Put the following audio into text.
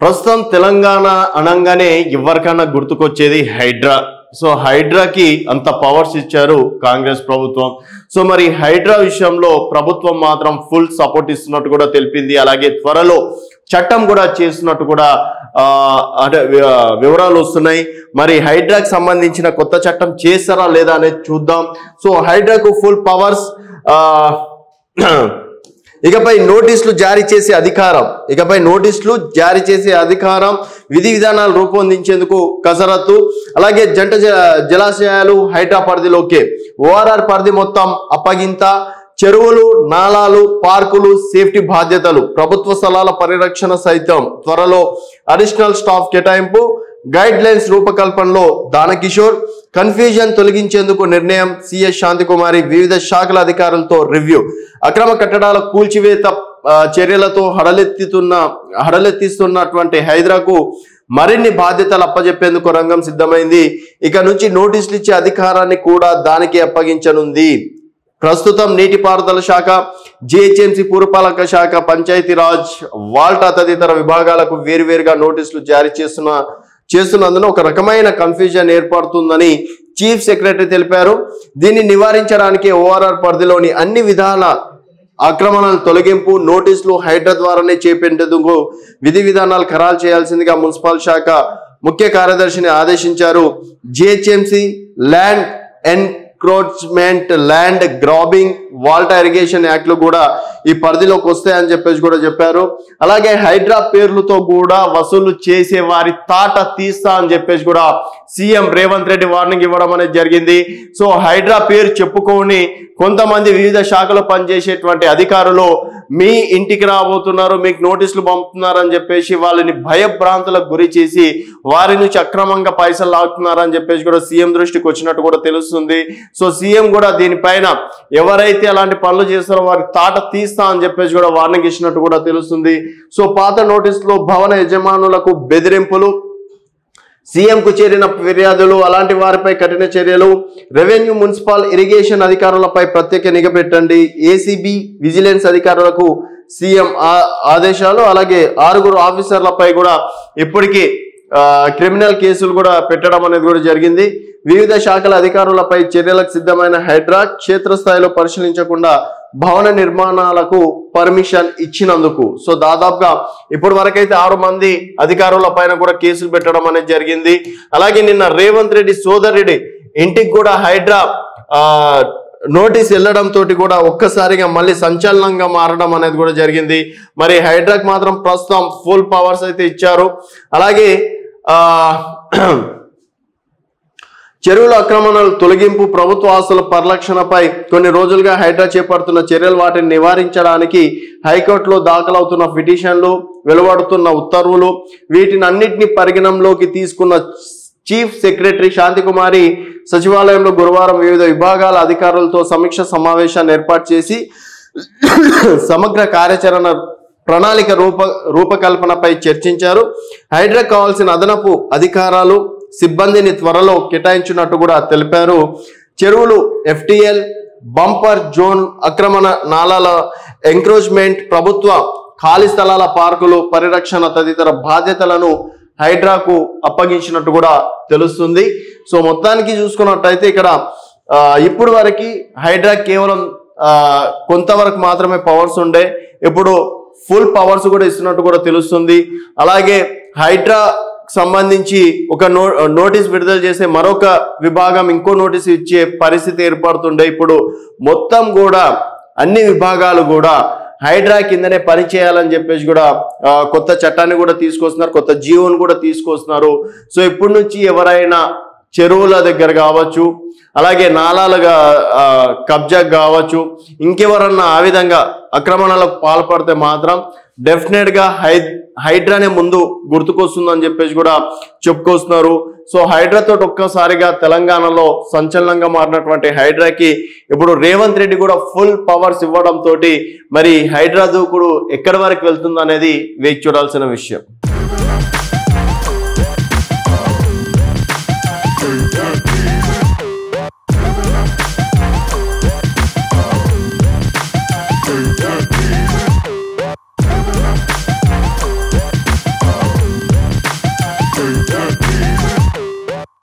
ప్రస్తుతం తెలంగాణ అనంగానే ఎవరికైనా గుర్తుకొచ్చేది హైడ్రా. సో హైడ్రాకి అంత పవర్స్ ఇచ్చారు కాంగ్రెస్ ప్రభుత్వం. సో మరి హైడ్రా విషయంలో ప్రభుత్వం మాత్రం ఫుల్ సపోర్ట్ ఇస్తున్నట్టు కూడా తెలిపింది. అలాగే త్వరలో చట్టం కూడా చేస్తున్నట్టు కూడా వివరాలు వస్తున్నాయి. మరి హైడ్రాకి సంబంధించిన కొత్త చట్టం చేస్తారా లేదా అనేది చూద్దాం. సో హైడ్రాకు ఫుల్ పవర్స్, ఇకపై నోటీసులు జారీ చేసే అధికారం, విధి విధానాలు రూపొందించేందుకు కసరత్తు. అలాగే జంట జలాశయాలు హైడ్రా పరిధిలోకే, ఓఆర్ఆర్ పరిధి మొత్తం అప్పగింత, చెరువులు, నాలాలు, పార్కులు సేఫ్టీ బాధ్యతలు, ప్రభుత్వ స్థలాల పరిరక్షణ సైతం త్వరలో, అడిషనల్ స్టాఫ్ కేటాయింపు, గైడ్ లైన్స్ రూపకల్పనలో దానకిషోర్, కన్ఫ్యూజన్ తొలగించేందుకు నిర్ణయం, సిఎస్ శాంతికుమారి వివిధ శాఖల అధికారులతో రివ్యూ, అక్రమ కట్టడాల కూల్చివేత చర్యలతో హడలెత్తిస్తున్నటువంటి హైడ్రాకు మరిన్ని బాధ్యతలు అప్పజెప్పేందుకు రంగం సిద్ధమైంది. ఇక నుంచి నోటీసులు ఇచ్చే అధికారాన్ని కూడా దానికి అప్పగించనుంది. ప్రస్తుతం నీటిపారుదల శాఖ, జిహెచ్ఎంసీ పురపాలక శాఖ, పంచాయతీరాజ్, వాల్టా తదితర విభాగాలకు వేరువేరుగా నోటీసులు జారీ చేస్తున్నందున ఒక రకమైన కన్ఫ్యూజన్ ఏర్పడుతుందని చీఫ్ సెక్రటరీ తెలిపారు. దీన్ని నివారించడానికి ఓఆర్ఆర్ పరిధిలోని అన్ని విధాల ఆక్రమణల తొలగింపు నోటీసులు హైడ్రా ద్వారానే చేపట్టేందుకు విధి విధానాలు ఖరారు చేయాల్సిందిగా మున్సిపల్ శాఖ ముఖ్య కార్యదర్శిని ఆదేశించారు. GHMC land encroachment, land grabbing, WALTA irrigation యాక్ట్లు కూడా ఈ పరిధిలోకి వస్తాయని చెప్పేసి కూడా చెప్పారు. అలాగే హైడ్రా పేర్లతో కూడా వసూలు చేసే వారి తాట తీస్తా అని చెప్పేసి కూడా సీఎం రేవంత్ రెడ్డి వార్నింగ్ ఇవ్వడం అనేది జరిగింది. సో హైడ్రా పేరు చెప్పుకొని కొంతమంది వివిధ శాఖలో పనిచేసేటువంటి అధికారులు మీ ఇంటికి రాబోతున్నారు, మీకు నోటీసులు పంపుతున్నారు అని చెప్పేసి వాళ్ళని భయభ్రాంతులకు గురి చేసి వారి నుంచి అక్రమంగా పైసలు లాగుతున్నారని చెప్పేసి కూడా సీఎం దృష్టికి వచ్చినట్టు కూడా తెలుస్తుంది. సో సీఎం కూడా దీనిపైన ఎవరైతే అలాంటి పనులు చేస్తారో వారి తాట తీస్తా అని చెప్పేసి కూడా వార్నింగ్ ఇచ్చినట్టు కూడా తెలుస్తుంది. సో పాత నోటీసులో భవన యజమానులకు బెదిరింపులు, సీఎంకు చేరిన ఫిర్యాదులు, అలాంటి వారిపై కఠిన చర్యలు, రెవెన్యూ, మున్సిపల్, ఇరిగేషన్ అధికారులపై ప్రత్యేక నిఘా పెట్టండి, ఏసీబీ, విజిలెన్స్ అధికారులకు సీఎం ఆదేశాలు. అలాగే 6 ఆఫీసర్లపై కూడా ఇప్పటికీ క్రిమినల్ కేసులు కూడా పెట్టడం అనేది కూడా జరిగింది. వివిధ శాఖల అధికారులపై చర్యలకు సిద్ధమైన హైడ్రా క్షేత్రస్థాయిలో పరిశీలించకుండా భవన నిర్మాణాలకు పర్మిషన్ ఇచ్చినందుకు. సో దాదాపుగా ఇప్పటి వరకైతే 6 మంది అధికారుల పైన కూడా కేసులు పెట్టడం అనేది జరిగింది. అలాగే నిన్న రేవంత్ రెడ్డి సోదరుడి ఇంటికి కూడా హైడ్రా నోటీస్ వెళ్ళడంతో కూడా ఒక్కసారిగా మళ్ళీ సంచలనంగా మారడం అనేది కూడా జరిగింది. మరి హైడ్రాకి మాత్రం ప్రస్తుతం ఫుల్ పవర్స్ అయితే ఇచ్చారు. అలాగే చెరువుల ఆక్రమణల తొలగింపు, ప్రభుత్వ ఆస్తుల పరిరక్షణపై కొన్ని రోజులుగా హైడ్రా చేపడుతున్న చర్యలు, వాటిని నివారించడానికి హైకోర్టులో దాఖలవుతున్న పిటిషన్లు, వెలువడుతున్న ఉత్తర్వులు, వీటిని అన్నింటినీ పరిగణంలోకి తీసుకున్న చీఫ్ సెక్రటరీ శాంతికుమారి సచివాలయంలో గురువారం వివిధ విభాగాల అధికారులతో సమీక్ష సమావేశాన్ని ఏర్పాటు చేసి సమగ్ర కార్యాచరణ ప్రణాళిక రూపకల్పనపై చర్చించారు. హైడ్రా కావాల్సిన అదనపు అధికారాలు, సిబ్బందిని త్వరలో కేటాయించినట్టు కూడా తెలిపారు. చెరువులు, ఎఫ్టీఎల్, బంపర్ జోన్, ఆక్రమణ నాలాల ఎంక్రోచ్మెంట్, ప్రభుత్వ ఖాళీ స్థలాల పార్కులు పరిరక్షణ తదితర బాధ్యతలను హైడ్రాకు అప్పగించినట్టు కూడా తెలుస్తుంది. సో మొత్తానికి చూసుకున్నట్టయితే ఇక్కడ ఇప్పుడు వరకు హైడ్రా కేవలం కొంతవరకు మాత్రమే పవర్స్ ఉండే, ఇప్పుడు ఫుల్ పవర్స్ కూడా ఇస్తున్నట్టు కూడా తెలుస్తుంది. అలాగే హైడ్రా సంబంధించి ఒక నోటీస్ విడుదల చేసే మరొక విభాగం ఇంకో నోటీస్ ఇచ్చే పరిస్థితి ఏర్పడుతుండే. ఇప్పుడు మొత్తం కూడా అన్ని విభాగాలు కూడా హైడ్రా కిందనే పని చేయాలని చెప్పేసి కూడా కొత్త చట్టాన్ని కూడా తీసుకొస్తున్నారు, కొత్త జీవోని కూడా తీసుకొస్తున్నారు. సో ఇప్పటి నుంచి ఎవరైనా చెరువుల దగ్గర కావచ్చు, అలాగే నాలాలుగా కబ్జా కావచ్చు, ఇంకెవరన్నా ఆ విధంగా ఆక్రమణలకు పాల్పడితే మాత్రం డెఫినెట్ గా హైడ్రానే ముందు గుర్తుకొస్తుందని చెప్పేసి కూడా చెప్పుకొస్తున్నారు. సో హైడ్రాతో ఒక్కసారిగా తెలంగాణలో సంచలనంగా మారినటువంటి హైడ్రాకి ఇప్పుడు రేవంత్ రెడ్డి కూడా ఫుల్ పవర్స్ ఇవ్వడంతో మరి హైడ్రా దూకుడు ఎక్కడి వరకు వెళ్తుంది అనేది వేచి చూడాల్సిన విషయం.